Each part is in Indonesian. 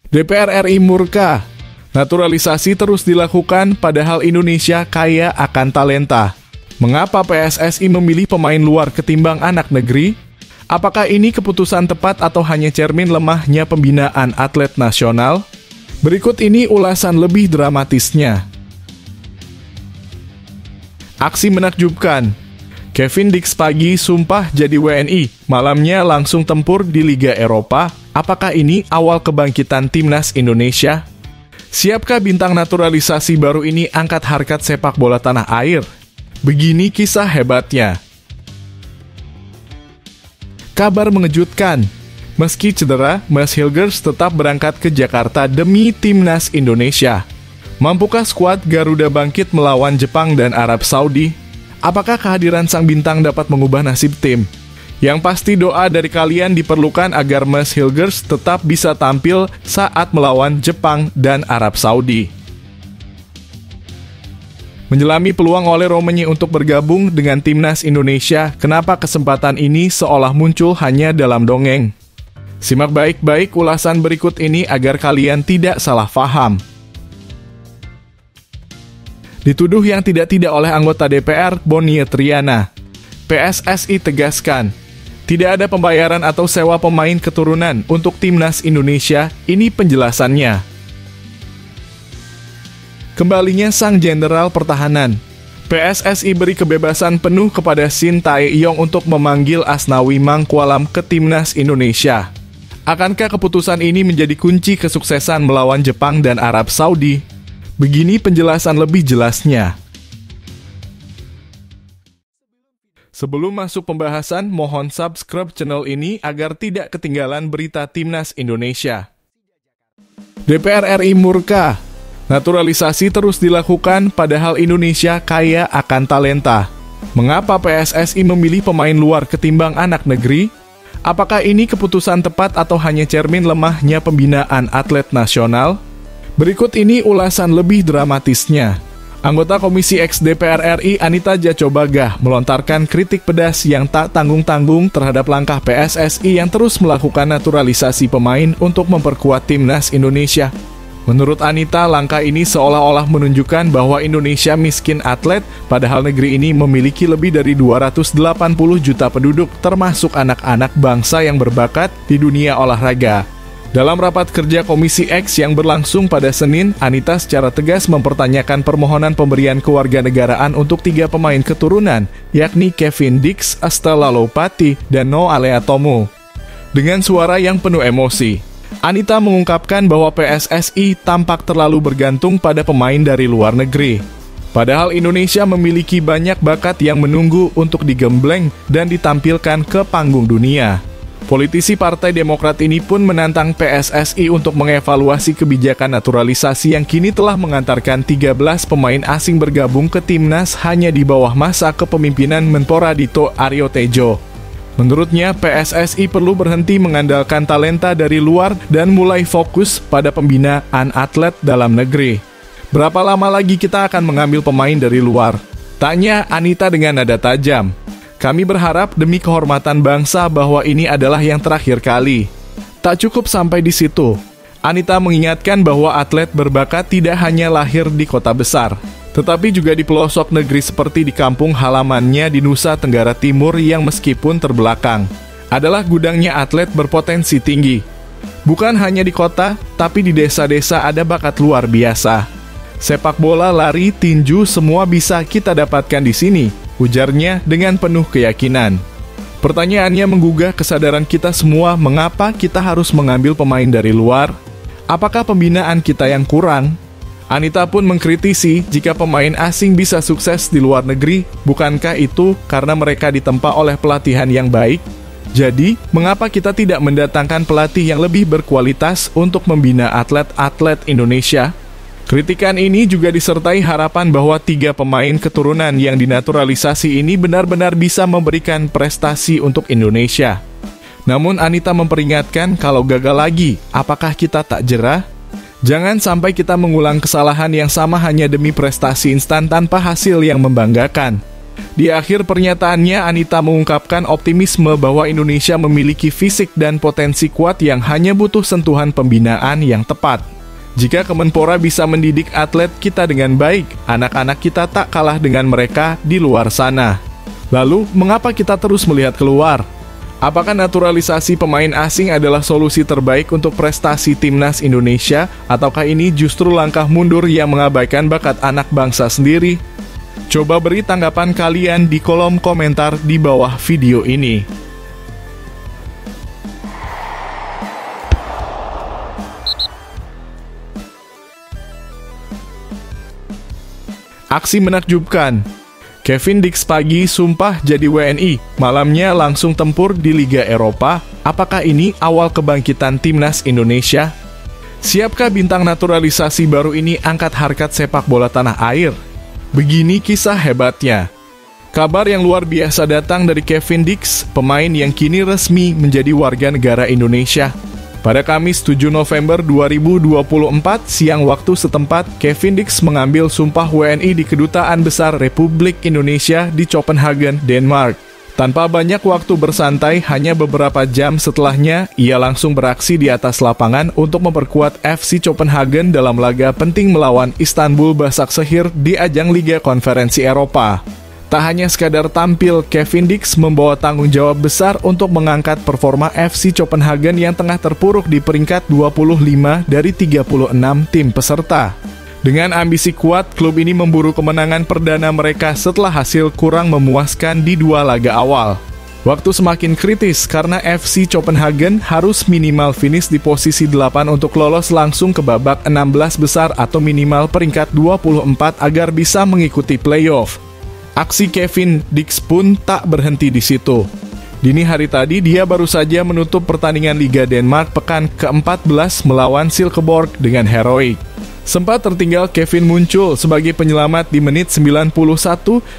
DPR RI murka. Naturalisasi terus dilakukan padahal Indonesia kaya akan talenta. Mengapa PSSI memilih pemain luar ketimbang anak negeri? Apakah ini keputusan tepat atau hanya cermin lemahnya pembinaan atlet nasional? Berikut ini ulasan lebih dramatisnya. Aksi menakjubkan. Kevin Dix pagi sumpah jadi WNI, malamnya langsung tempur di Liga Eropa. Apakah ini awal kebangkitan timnas Indonesia? Siapkah bintang naturalisasi baru ini angkat harkat sepak bola tanah air? Begini kisah hebatnya. Kabar mengejutkan. Meski cedera, Mas Hilgers tetap berangkat ke Jakarta demi timnas Indonesia. Mampukah skuad Garuda bangkit melawan Jepang dan Arab Saudi? Apakah kehadiran sang bintang dapat mengubah nasib tim? Yang pasti doa dari kalian diperlukan agar Mas Hilgers tetap bisa tampil saat melawan Jepang dan Arab Saudi. Menyelami peluang oleh Romanya untuk bergabung dengan timnas Indonesia, kenapa kesempatan ini seolah muncul hanya dalam dongeng? Simak baik-baik ulasan berikut ini agar kalian tidak salah paham. Dituduh yang tidak-tidak oleh anggota DPR, Bonnie Triana. PSSI tegaskan, tidak ada pembayaran atau sewa pemain keturunan untuk timnas Indonesia, ini penjelasannya. Kembalinya sang Jenderal Pertahanan. PSSI beri kebebasan penuh kepada Shin Tae-yong untuk memanggil Asnawi Mangkualam ke timnas Indonesia. Akankah keputusan ini menjadi kunci kesuksesan melawan Jepang dan Arab Saudi? Begini penjelasan lebih jelasnya. Sebelum masuk pembahasan, mohon subscribe channel ini agar tidak ketinggalan berita timnas Indonesia. DPR RI murka. Naturalisasi terus dilakukan padahal Indonesia kaya akan talenta. Mengapa PSSI memilih pemain luar ketimbang anak negeri? Apakah ini keputusan tepat atau hanya cermin lemahnya pembinaan atlet nasional? Berikut ini ulasan lebih dramatisnya. Anggota Komisi X DPR RI Anita Jachobagah melontarkan kritik pedas yang tak tanggung-tanggung terhadap langkah PSSI yang terus melakukan naturalisasi pemain untuk memperkuat timnas Indonesia. Menurut Anita, langkah ini seolah-olah menunjukkan bahwa Indonesia miskin atlet, padahal negeri ini memiliki lebih dari 280 juta penduduk, termasuk anak-anak bangsa yang berbakat di dunia olahraga. Dalam rapat kerja Komisi X yang berlangsung pada Senin, Anita secara tegas mempertanyakan permohonan pemberian kewarganegaraan untuk 3 pemain keturunan, yakni Kevin Dix, Stella Loupati, dan Noah Aleatomo. Dengan suara yang penuh emosi, Anita mengungkapkan bahwa PSSI tampak terlalu bergantung pada pemain dari luar negeri. Padahal Indonesia memiliki banyak bakat yang menunggu untuk digembleng dan ditampilkan ke panggung dunia. Politisi Partai Demokrat ini pun menantang PSSI untuk mengevaluasi kebijakan naturalisasi yang kini telah mengantarkan 13 pemain asing bergabung ke timnas hanya di bawah masa kepemimpinan Menpora Dito Aryo Tejo. Menurutnya, PSSI perlu berhenti mengandalkan talenta dari luar dan mulai fokus pada pembinaan atlet dalam negeri. Berapa lama lagi kita akan mengambil pemain dari luar? Tanya Anita dengan nada tajam. Kami berharap demi kehormatan bangsa bahwa ini adalah yang terakhir kali. Tak cukup sampai di situ. Anita mengingatkan bahwa atlet berbakat tidak hanya lahir di kota besar, tetapi juga di pelosok negeri seperti di kampung halamannya di Nusa Tenggara Timur yang meskipun terbelakang, adalah gudangnya atlet berpotensi tinggi. Bukan hanya di kota, tapi di desa-desa ada bakat luar biasa. Sepak bola, lari, tinju, semua bisa kita dapatkan di sini, ujarnya dengan penuh keyakinan. Pertanyaannya menggugah kesadaran kita semua, mengapa kita harus mengambil pemain dari luar? Apakah pembinaan kita yang kurang? Anita pun mengkritisi jika pemain asing bisa sukses di luar negeri, bukankah itu karena mereka ditempa oleh pelatihan yang baik? Jadi, mengapa kita tidak mendatangkan pelatih yang lebih berkualitas untuk membina atlet-atlet Indonesia? Kritikan ini juga disertai harapan bahwa 3 pemain keturunan yang dinaturalisasi ini benar-benar bisa memberikan prestasi untuk Indonesia. Namun Anita memperingatkan kalau gagal lagi, apakah kita tak jerah? Jangan sampai kita mengulang kesalahan yang sama hanya demi prestasi instan tanpa hasil yang membanggakan. Di akhir pernyataannya, Anita mengungkapkan optimisme bahwa Indonesia memiliki fisik dan potensi kuat yang hanya butuh sentuhan pembinaan yang tepat. Jika Kemenpora bisa mendidik atlet kita dengan baik, anak-anak kita tak kalah dengan mereka di luar sana. Lalu, mengapa kita terus melihat keluar? Apakah naturalisasi pemain asing adalah solusi terbaik untuk prestasi timnas Indonesia, ataukah ini justru langkah mundur yang mengabaikan bakat anak bangsa sendiri? Coba beri tanggapan kalian di kolom komentar di bawah video ini. Aksi menakjubkan. Kevin Dix pagi sumpah jadi WNI, malamnya langsung tempur di Liga Eropa. Apakah ini awal kebangkitan timnas Indonesia? Siapkah bintang naturalisasi baru ini angkat harkat sepak bola tanah air? Begini kisah hebatnya. Kabar yang luar biasa datang dari Kevin Dix, pemain yang kini resmi menjadi warga negara Indonesia. Pada Kamis 7 November 2024, siang waktu setempat, Kevin Dix mengambil sumpah WNI di Kedutaan Besar Republik Indonesia di Copenhagen, Denmark. Tanpa banyak waktu bersantai, hanya beberapa jam setelahnya, ia langsung beraksi di atas lapangan untuk memperkuat FC Copenhagen dalam laga penting melawan Istanbul Basaksehir di ajang Liga Konferensi Eropa. Tak hanya sekadar tampil, Kevin Dix membawa tanggung jawab besar untuk mengangkat performa FC Copenhagen yang tengah terpuruk di peringkat 25 dari 36 tim peserta. Dengan ambisi kuat, klub ini memburu kemenangan perdana mereka setelah hasil kurang memuaskan di dua laga awal. Waktu semakin kritis karena FC Copenhagen harus minimal finish di posisi 8 untuk lolos langsung ke babak 16 besar atau minimal peringkat 24 agar bisa mengikuti playoff. Aksi Kevin Dix pun tak berhenti di situ. Dini hari tadi, dia baru saja menutup pertandingan Liga Denmark pekan ke-14 melawan Silkeborg dengan heroik. Sempat tertinggal, Kevin muncul sebagai penyelamat di menit 91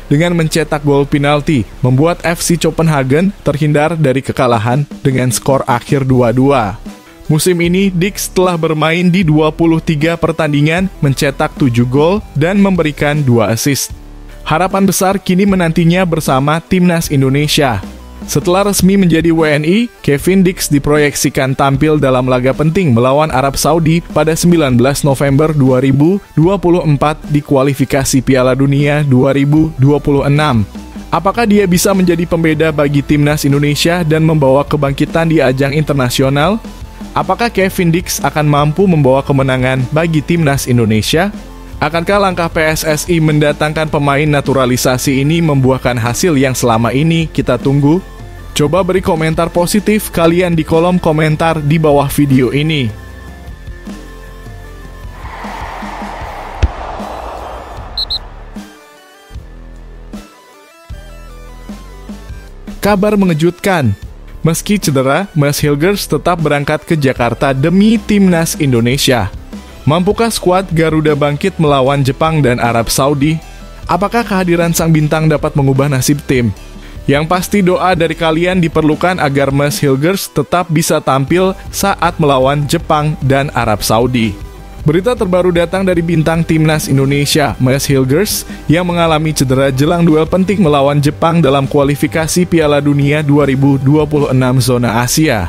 dengan mencetak gol penalti, membuat FC Copenhagen terhindar dari kekalahan dengan skor akhir 2-2. Musim ini, Dix telah bermain di 23 pertandingan, mencetak 7 gol, dan memberikan 2 assist. Harapan besar kini menantinya bersama Timnas Indonesia. Setelah resmi menjadi WNI, Kevin Dix diproyeksikan tampil dalam laga penting melawan Arab Saudi pada 19 November 2024 di kualifikasi Piala Dunia 2026. Apakah dia bisa menjadi pembeda bagi timnas Indonesia dan membawa kebangkitan di ajang internasional? Apakah Kevin Dix akan mampu membawa kemenangan bagi timnas Indonesia? Akankah langkah PSSI mendatangkan pemain naturalisasi ini membuahkan hasil yang selama ini kita tunggu? Coba beri komentar positif kalian di kolom komentar di bawah video ini. Kabar mengejutkan. Meski cedera, Mas Hilgers tetap berangkat ke Jakarta demi timnas Indonesia. Mampukah skuad Garuda bangkit melawan Jepang dan Arab Saudi? Apakah kehadiran sang bintang dapat mengubah nasib tim? Yang pasti doa dari kalian diperlukan agar Mas Hilgers tetap bisa tampil saat melawan Jepang dan Arab Saudi. Berita terbaru datang dari bintang timnas Indonesia, Mas Hilgers, yang mengalami cedera jelang duel penting melawan Jepang dalam kualifikasi Piala Dunia 2026 zona Asia.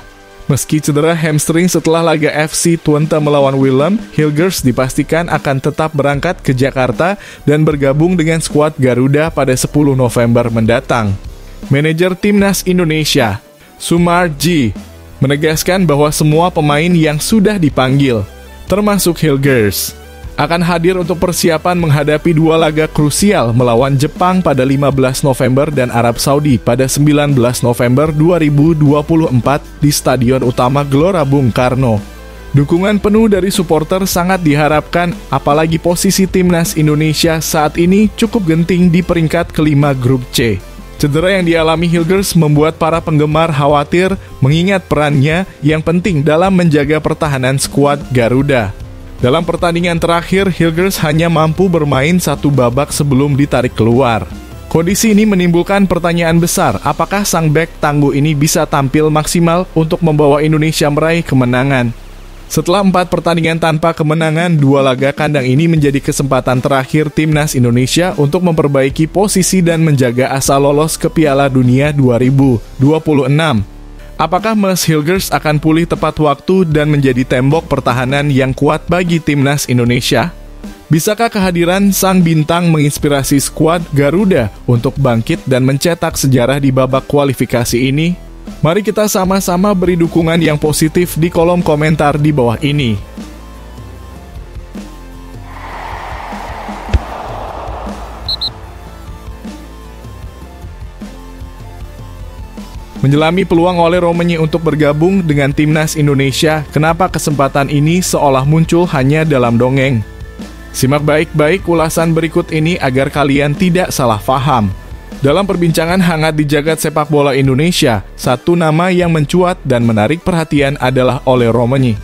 Meski cedera hamstring setelah laga FC Twente melawan Willem, Hilgers dipastikan akan tetap berangkat ke Jakarta dan bergabung dengan skuad Garuda pada 10 November mendatang. Manajer Timnas Indonesia, Sumarji, menegaskan bahwa semua pemain yang sudah dipanggil, termasuk Hilgers, akan hadir untuk persiapan menghadapi dua laga krusial melawan Jepang pada 15 November dan Arab Saudi pada 19 November 2024 di Stadion Utama Gelora Bung Karno. Dukungan penuh dari supporter sangat diharapkan, apalagi posisi Timnas Indonesia saat ini cukup genting di peringkat kelima grup C. Cedera yang dialami Hilgers membuat para penggemar khawatir mengingat perannya yang penting dalam menjaga pertahanan skuad Garuda. Dalam pertandingan terakhir, Hilgers hanya mampu bermain satu babak sebelum ditarik keluar. Kondisi ini menimbulkan pertanyaan besar, apakah sang bek tangguh ini bisa tampil maksimal untuk membawa Indonesia meraih kemenangan? Setelah 4 pertandingan tanpa kemenangan, 2 laga kandang ini menjadi kesempatan terakhir timnas Indonesia untuk memperbaiki posisi dan menjaga asa lolos ke Piala Dunia 2026. Apakah Mees Hilgers akan pulih tepat waktu dan menjadi tembok pertahanan yang kuat bagi timnas Indonesia? Bisakah kehadiran sang bintang menginspirasi skuad Garuda untuk bangkit dan mencetak sejarah di babak kualifikasi ini? Mari kita sama-sama beri dukungan yang positif di kolom komentar di bawah ini. Menyelami peluang oleh Romani untuk bergabung dengan timnas Indonesia, kenapa kesempatan ini seolah muncul hanya dalam dongeng? Simak baik-baik ulasan berikut ini agar kalian tidak salah paham. Dalam perbincangan hangat di jagat sepak bola Indonesia, satu nama yang mencuat dan menarik perhatian adalah Ole Romani.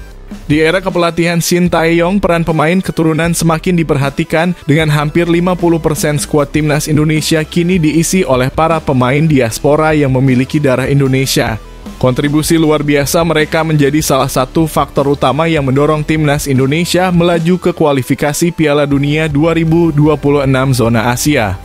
Di era kepelatihan Shin Tae-yong, peran pemain keturunan semakin diperhatikan dengan hampir 50% skuad timnas Indonesia kini diisi oleh para pemain diaspora yang memiliki darah Indonesia. Kontribusi luar biasa mereka menjadi salah satu faktor utama yang mendorong timnas Indonesia melaju ke kualifikasi Piala Dunia 2026 zona Asia.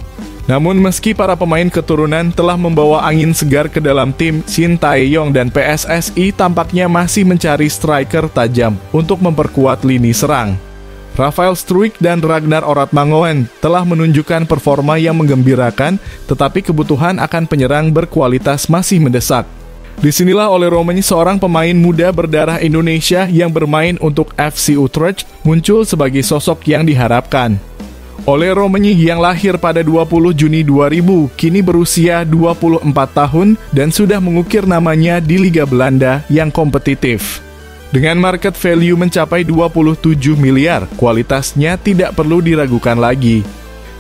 Namun meski para pemain keturunan telah membawa angin segar ke dalam tim, Shin Tae-yong dan PSSI tampaknya masih mencari striker tajam untuk memperkuat lini serang. Rafael Struijk dan Ragnar Oratmangoen telah menunjukkan performa yang menggembirakan, tetapi kebutuhan akan penyerang berkualitas masih mendesak. Disinilah Ole Romani, seorang pemain muda berdarah Indonesia yang bermain untuk FC Utrecht, muncul sebagai sosok yang diharapkan. Ole Romani yang lahir pada 20 Juni 2000, kini berusia 24 tahun dan sudah mengukir namanya di Liga Belanda yang kompetitif. Dengan market value mencapai 27 miliar, kualitasnya tidak perlu diragukan lagi.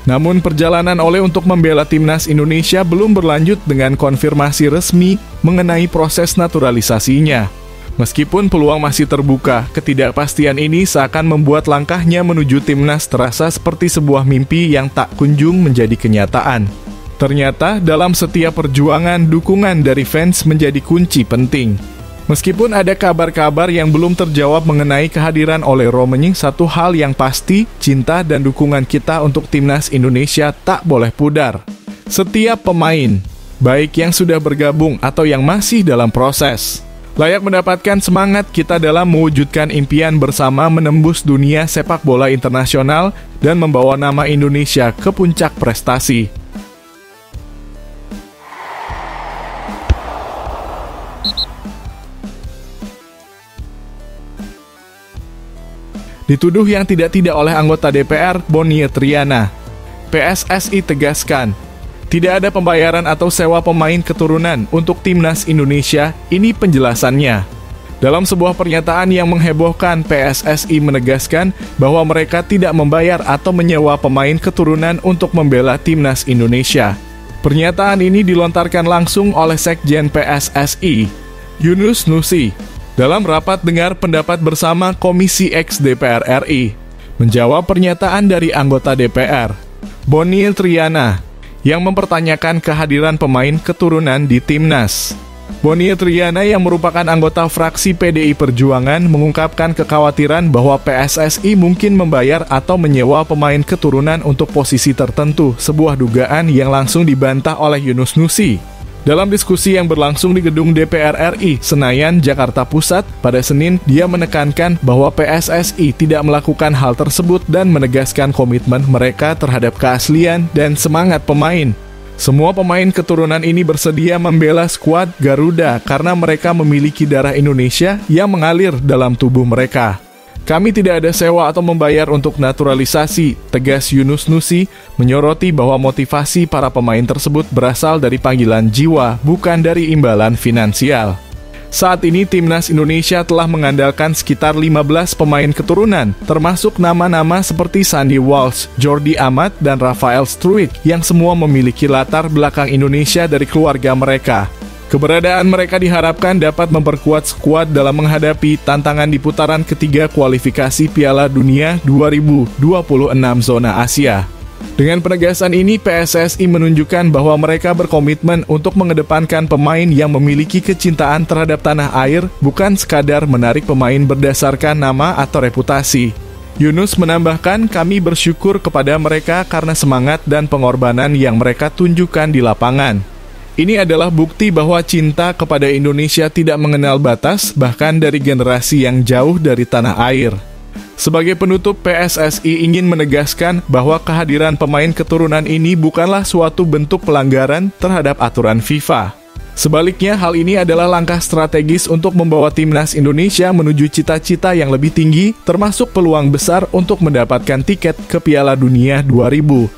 Namun perjalanan Ole untuk membela timnas Indonesia belum berlanjut dengan konfirmasi resmi mengenai proses naturalisasinya. Meskipun peluang masih terbuka, ketidakpastian ini seakan membuat langkahnya menuju timnas terasa seperti sebuah mimpi yang tak kunjung menjadi kenyataan. Ternyata dalam setiap perjuangan, dukungan dari fans menjadi kunci penting. Meskipun ada kabar-kabar yang belum terjawab mengenai kehadiran Ole Romani, satu hal yang pasti, cinta dan dukungan kita untuk timnas Indonesia tak boleh pudar. Setiap pemain, baik yang sudah bergabung atau yang masih dalam proses, layak mendapatkan semangat kita dalam mewujudkan impian bersama menembus dunia sepak bola internasional dan membawa nama Indonesia ke puncak prestasi. Dituduh yang tidak-tidak oleh anggota DPR, Bonnie Triana. PSSI tegaskan, tidak ada pembayaran atau sewa pemain keturunan untuk timnas Indonesia, ini penjelasannya. Dalam sebuah pernyataan yang menghebohkan, PSSI menegaskan bahwa mereka tidak membayar atau menyewa pemain keturunan untuk membela timnas Indonesia. Pernyataan ini dilontarkan langsung oleh Sekjen PSSI, Yunus Nusi, dalam rapat dengar pendapat bersama Komisi X DPR RI. Menjawab pernyataan dari anggota DPR, Bonnie Triana, yang mempertanyakan kehadiran pemain keturunan di timnas. Bonnie Triana yang merupakan anggota fraksi PDI Perjuangan mengungkapkan kekhawatiran bahwa PSSI mungkin membayar atau menyewa pemain keturunan untuk posisi tertentu, sebuah dugaan yang langsung dibantah oleh Yunus Nusi. Dalam diskusi yang berlangsung di gedung DPR RI, Senayan, Jakarta Pusat, pada Senin, dia menekankan bahwa PSSI tidak melakukan hal tersebut dan menegaskan komitmen mereka terhadap keaslian dan semangat pemain. Semua pemain keturunan ini bersedia membela skuad Garuda karena mereka memiliki darah Indonesia yang mengalir dalam tubuh mereka. Kami tidak ada sewa atau membayar untuk naturalisasi, tegas Yunus Nusi, menyoroti bahwa motivasi para pemain tersebut berasal dari panggilan jiwa, bukan dari imbalan finansial. Saat ini timnas Indonesia telah mengandalkan sekitar 15 pemain keturunan, termasuk nama-nama seperti Sandy Walsh, Jordi Amat, dan Rafael Struijk, yang semua memiliki latar belakang Indonesia dari keluarga mereka. Keberadaan mereka diharapkan dapat memperkuat skuad dalam menghadapi tantangan di putaran ketiga kualifikasi Piala Dunia 2026 zona Asia. Dengan penegasan ini, PSSI menunjukkan bahwa mereka berkomitmen untuk mengedepankan pemain yang memiliki kecintaan terhadap tanah air, bukan sekadar menarik pemain berdasarkan nama atau reputasi. Yunus menambahkan, kami bersyukur kepada mereka karena semangat dan pengorbanan yang mereka tunjukkan di lapangan. Ini adalah bukti bahwa cinta kepada Indonesia tidak mengenal batas, bahkan dari generasi yang jauh dari tanah air. Sebagai penutup, PSSI ingin menegaskan bahwa kehadiran pemain keturunan ini bukanlah suatu bentuk pelanggaran terhadap aturan FIFA. Sebaliknya, hal ini adalah langkah strategis untuk membawa timnas Indonesia menuju cita-cita yang lebih tinggi, termasuk peluang besar untuk mendapatkan tiket ke Piala Dunia 2026.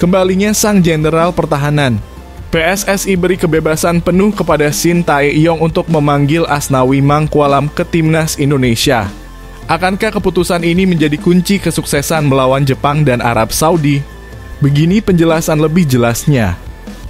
Kembalinya sang Jenderal Pertahanan. PSSI beri kebebasan penuh kepada Shin Tae-yong untuk memanggil Asnawi Mangkualam ke timnas Indonesia. Akankah keputusan ini menjadi kunci kesuksesan melawan Jepang dan Arab Saudi? Begini penjelasan lebih jelasnya.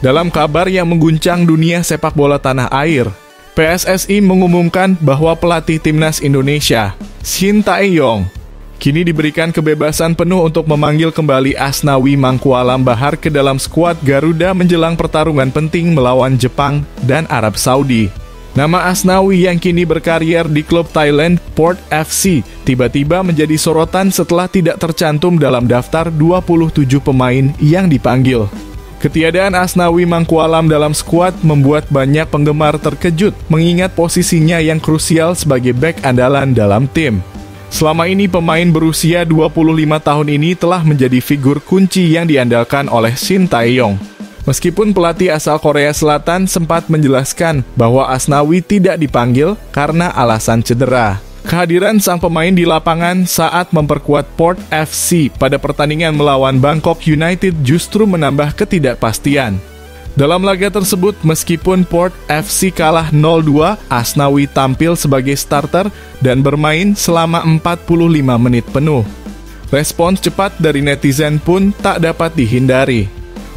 Dalam kabar yang mengguncang dunia sepak bola tanah air, PSSI mengumumkan bahwa pelatih timnas Indonesia, Shin Tae-yong, kini diberikan kebebasan penuh untuk memanggil kembali Asnawi Mangkualam Bahar ke dalam skuad Garuda menjelang pertarungan penting melawan Jepang dan Arab Saudi. Nama Asnawi yang kini berkarier di klub Thailand Port FC tiba-tiba menjadi sorotan setelah tidak tercantum dalam daftar 27 pemain yang dipanggil. Ketiadaan Asnawi Mangkualam dalam skuad membuat banyak penggemar terkejut mengingat posisinya yang krusial sebagai bek andalan dalam tim. Selama ini pemain berusia 25 tahun ini telah menjadi figur kunci yang diandalkan oleh Shin Tae-yong. Meskipun pelatih asal Korea Selatan sempat menjelaskan bahwa Asnawi tidak dipanggil karena alasan cedera. Kehadiran sang pemain di lapangan saat memperkuat Port FC pada pertandingan melawan Bangkok United justru menambah ketidakpastian. Dalam laga tersebut, meskipun Port FC kalah 0-2, Asnawi tampil sebagai starter dan bermain selama 45 menit penuh. Respons cepat dari netizen pun tak dapat dihindari.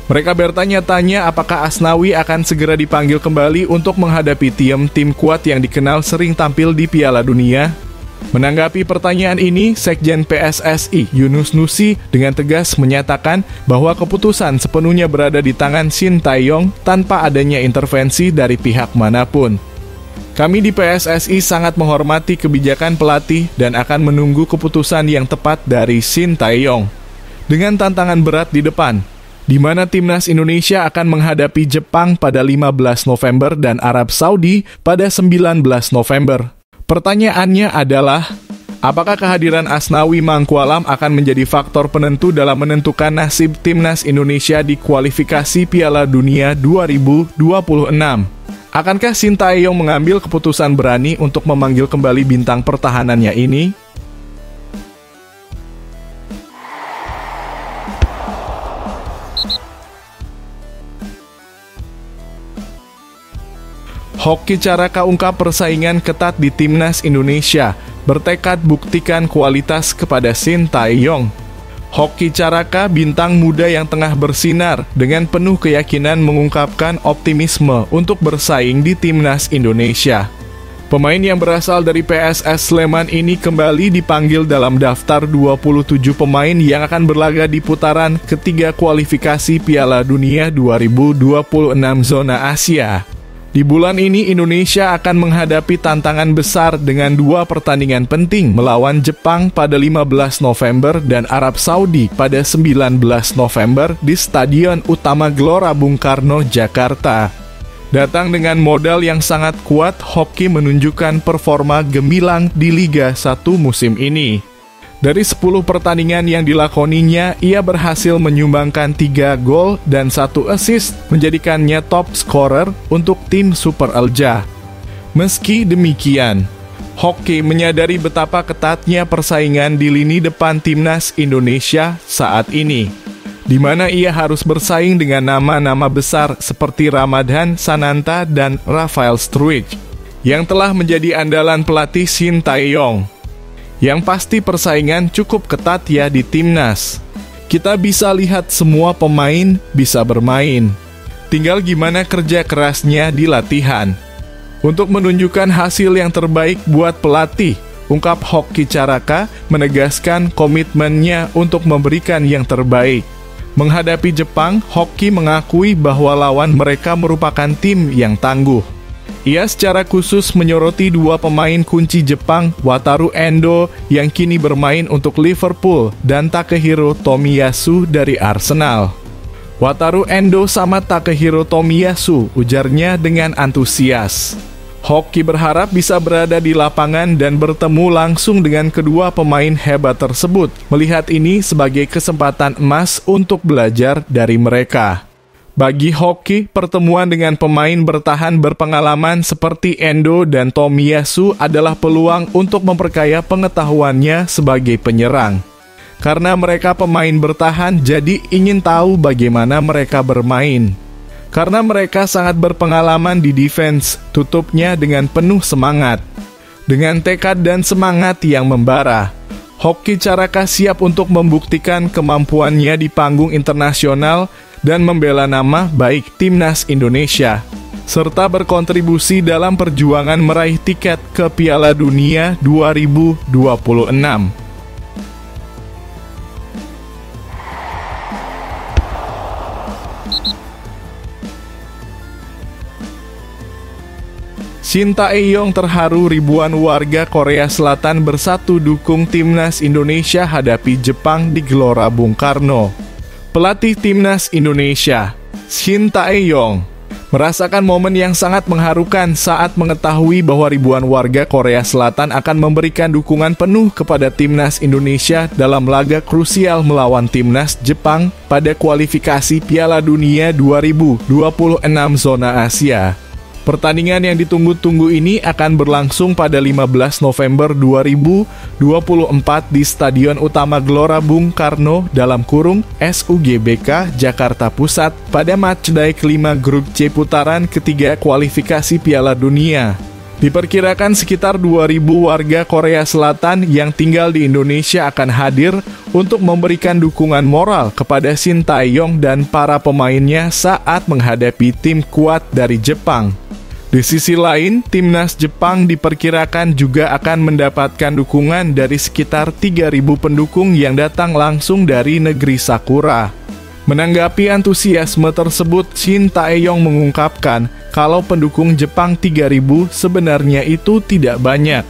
Mereka bertanya-tanya apakah Asnawi akan segera dipanggil kembali untuk menghadapi tim kuat yang dikenal sering tampil di Piala Dunia. Menanggapi pertanyaan ini, Sekjen PSSI Yunus Nusi dengan tegas menyatakan bahwa keputusan sepenuhnya berada di tangan Shin Tae-yong tanpa adanya intervensi dari pihak manapun. Kami di PSSI sangat menghormati kebijakan pelatih dan akan menunggu keputusan yang tepat dari Shin Tae-yong. Dengan tantangan berat di depan, di mana timnas Indonesia akan menghadapi Jepang pada 15 November dan Arab Saudi pada 19 November. Pertanyaannya adalah, apakah kehadiran Asnawi Mangkualam akan menjadi faktor penentu dalam menentukan nasib timnas Indonesia di kualifikasi Piala Dunia 2026? Akankah Shin Tae-yong mengambil keputusan berani untuk memanggil kembali bintang pertahanannya ini? Hoki Caraka ungkap persaingan ketat di timnas Indonesia, bertekad buktikan kualitas kepada Shin Tae-yong. Hoki Caraka, bintang muda yang tengah bersinar, dengan penuh keyakinan mengungkapkan optimisme untuk bersaing di timnas Indonesia. Pemain yang berasal dari PSS Sleman ini kembali dipanggil dalam daftar 27 pemain yang akan berlaga di putaran ketiga kualifikasi Piala Dunia 2026 zona Asia. Di bulan ini Indonesia akan menghadapi tantangan besar dengan dua pertandingan penting melawan Jepang pada 15 November dan Arab Saudi pada 19 November di Stadion Utama Gelora Bung Karno, Jakarta. Datang dengan modal yang sangat kuat, Hoki menunjukkan performa gemilang di Liga 1 musim ini. Dari 10 pertandingan yang dilakoninya, ia berhasil menyumbangkan 3 gol dan 1 assist, menjadikannya top scorer untuk tim Super Elja. Meski demikian, Hoki menyadari betapa ketatnya persaingan di lini depan timnas Indonesia saat ini, di mana ia harus bersaing dengan nama-nama besar seperti Ramadhan Sananta dan Rafael Struijk, yang telah menjadi andalan pelatih Shin Tae-yong. Yang pasti persaingan cukup ketat ya di timnas. Kita bisa lihat semua pemain bisa bermain. Tinggal gimana kerja kerasnya di latihan. Untuk menunjukkan hasil yang terbaik buat pelatih, ungkap Hoki Caraka menegaskan komitmennya untuk memberikan yang terbaik. Menghadapi Jepang, Hoki mengakui bahwa lawan mereka merupakan tim yang tangguh. Ia secara khusus menyoroti dua pemain kunci Jepang, Wataru Endo yang kini bermain untuk Liverpool dan Takehiro Tomiyasu dari Arsenal. Wataru Endo sama Takehiro Tomiyasu, ujarnya dengan antusias. Hoki berharap bisa berada di lapangan dan bertemu langsung dengan kedua pemain hebat tersebut, melihat ini sebagai kesempatan emas untuk belajar dari mereka. Bagi Hoki, pertemuan dengan pemain bertahan berpengalaman seperti Endo dan Tomiyasu adalah peluang untuk memperkaya pengetahuannya sebagai penyerang. Karena mereka pemain bertahan, jadi ingin tahu bagaimana mereka bermain. Karena mereka sangat berpengalaman di defense, tutupnya dengan penuh semangat. Dengan tekad dan semangat yang membara, Hoki Caraka siap untuk membuktikan kemampuannya di panggung internasional dan membela nama baik Timnas Indonesia, serta berkontribusi dalam perjuangan meraih tiket ke Piala Dunia 2026. Shin Tae-yong terharu ribuan warga Korea Selatan bersatu dukung Timnas Indonesia hadapi Jepang di Gelora Bung Karno. Pelatih Timnas Indonesia, Shin Tae-yong, merasakan momen yang sangat mengharukan saat mengetahui bahwa ribuan warga Korea Selatan akan memberikan dukungan penuh kepada Timnas Indonesia dalam laga krusial melawan Timnas Jepang pada kualifikasi Piala Dunia 2026 zona Asia. Pertandingan yang ditunggu-tunggu ini akan berlangsung pada 15 November 2024 di Stadion Utama Gelora Bung Karno (SUGBK) Jakarta Pusat pada matchday kelima grup C putaran ketiga kualifikasi Piala Dunia. Diperkirakan sekitar 2.000 warga Korea Selatan yang tinggal di Indonesia akan hadir untuk memberikan dukungan moral kepada Shin Tae-yong dan para pemainnya saat menghadapi tim kuat dari Jepang. Di sisi lain, Timnas Jepang diperkirakan juga akan mendapatkan dukungan dari sekitar 3.000 pendukung yang datang langsung dari negeri Sakura. Menanggapi antusiasme tersebut, Shin Tae-yong mengungkapkan kalau pendukung Jepang 3.000 sebenarnya itu tidak banyak.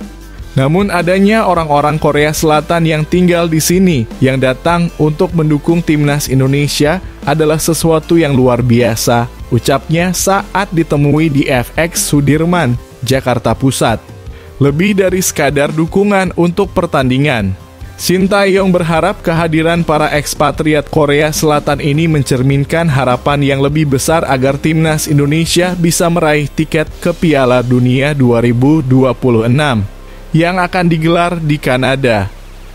Namun adanya orang-orang Korea Selatan yang tinggal di sini yang datang untuk mendukung Timnas Indonesia adalah sesuatu yang luar biasa, ucapnya saat ditemui di FX Sudirman, Jakarta Pusat. Lebih dari sekadar dukungan untuk pertandingan, Shin Tae-yong berharap kehadiran para ekspatriat Korea Selatan ini mencerminkan harapan yang lebih besar agar Timnas Indonesia bisa meraih tiket ke Piala Dunia 2026 yang akan digelar di Kanada,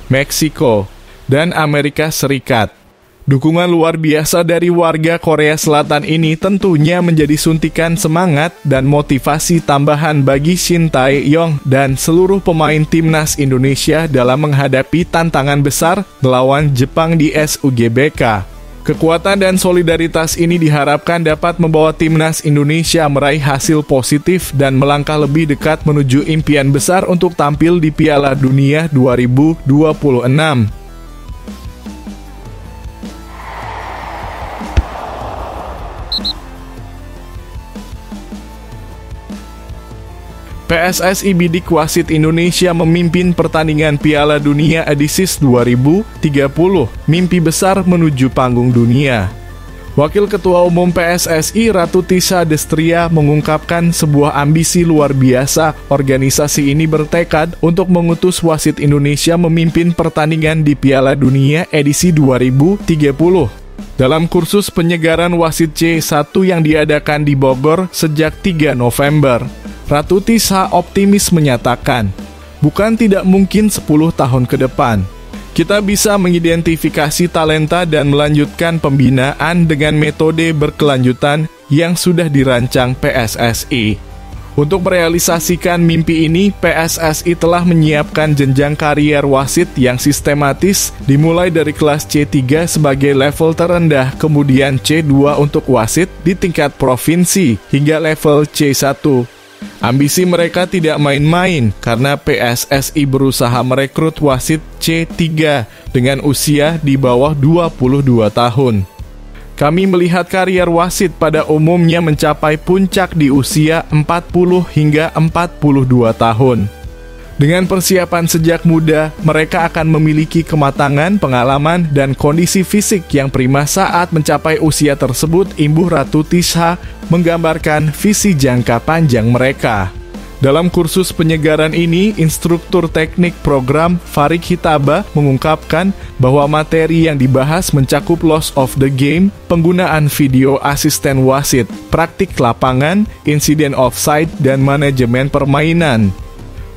Meksiko, dan Amerika Serikat. Dukungan luar biasa dari warga Korea Selatan ini tentunya menjadi suntikan semangat dan motivasi tambahan bagi Shin Tae-yong dan seluruh pemain Timnas Indonesia dalam menghadapi tantangan besar melawan Jepang di SUGBK. Kekuatan dan solidaritas ini diharapkan dapat membawa Timnas Indonesia meraih hasil positif dan melangkah lebih dekat menuju impian besar untuk tampil di Piala Dunia 2026. PSSI bidik wasit Indonesia memimpin pertandingan Piala Dunia Adisis 2030, mimpi besar menuju panggung dunia. Wakil Ketua Umum PSSI Ratu Tisha Destria mengungkapkan sebuah ambisi luar biasa. Organisasi ini bertekad untuk mengutus wasit Indonesia memimpin pertandingan di Piala Dunia edisi 2030. Dalam kursus penyegaran wasit C1 yang diadakan di Bogor sejak 3 November, Ratu Tisha optimis menyatakan, bukan tidak mungkin 10 tahun ke depan, kita bisa mengidentifikasi talenta dan melanjutkan pembinaan dengan metode berkelanjutan yang sudah dirancang PSSI. Untuk merealisasikan mimpi ini, PSSI telah menyiapkan jenjang karier wasit yang sistematis dimulai dari kelas C3 sebagai level terendah, kemudian C2 untuk wasit di tingkat provinsi, hingga level C1. Ambisi mereka tidak main-main karena PSSI berusaha merekrut wasit C3 dengan usia di bawah 22 tahun. Kami melihat karier wasit pada umumnya mencapai puncak di usia 40 hingga 42 tahun. Dengan persiapan sejak muda, mereka akan memiliki kematangan, pengalaman, dan kondisi fisik yang prima saat mencapai usia tersebut. Ibu Ratu Tisha menggambarkan visi jangka panjang mereka. Dalam kursus penyegaran ini, instruktur teknik program Farik Hitaba mengungkapkan bahwa materi yang dibahas mencakup loss of the game, penggunaan video asisten wasit, praktik lapangan, insiden offside, dan manajemen permainan.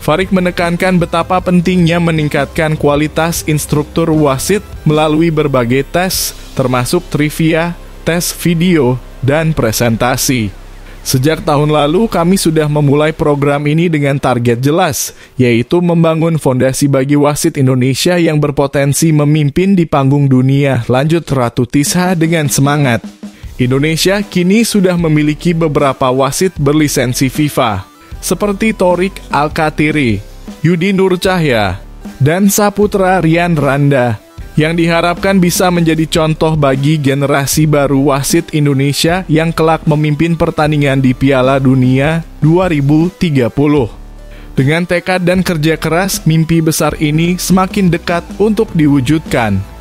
Farik menekankan betapa pentingnya meningkatkan kualitas instruktur wasit melalui berbagai tes, termasuk trivia, tes video, dan presentasi. Sejak tahun lalu, kami sudah memulai program ini dengan target jelas, yaitu membangun fondasi bagi wasit Indonesia yang berpotensi memimpin di panggung dunia, lanjut Ratu Tisha dengan semangat. Indonesia kini sudah memiliki beberapa wasit berlisensi FIFA, seperti Torik Alkatiri, Yudi Nur Cahya, dan Saputra Rian Randa, yang diharapkan bisa menjadi contoh bagi generasi baru wasit Indonesia yang kelak memimpin pertandingan di Piala Dunia 2030. Dengan tekad dan kerja keras, mimpi besar ini semakin dekat untuk diwujudkan.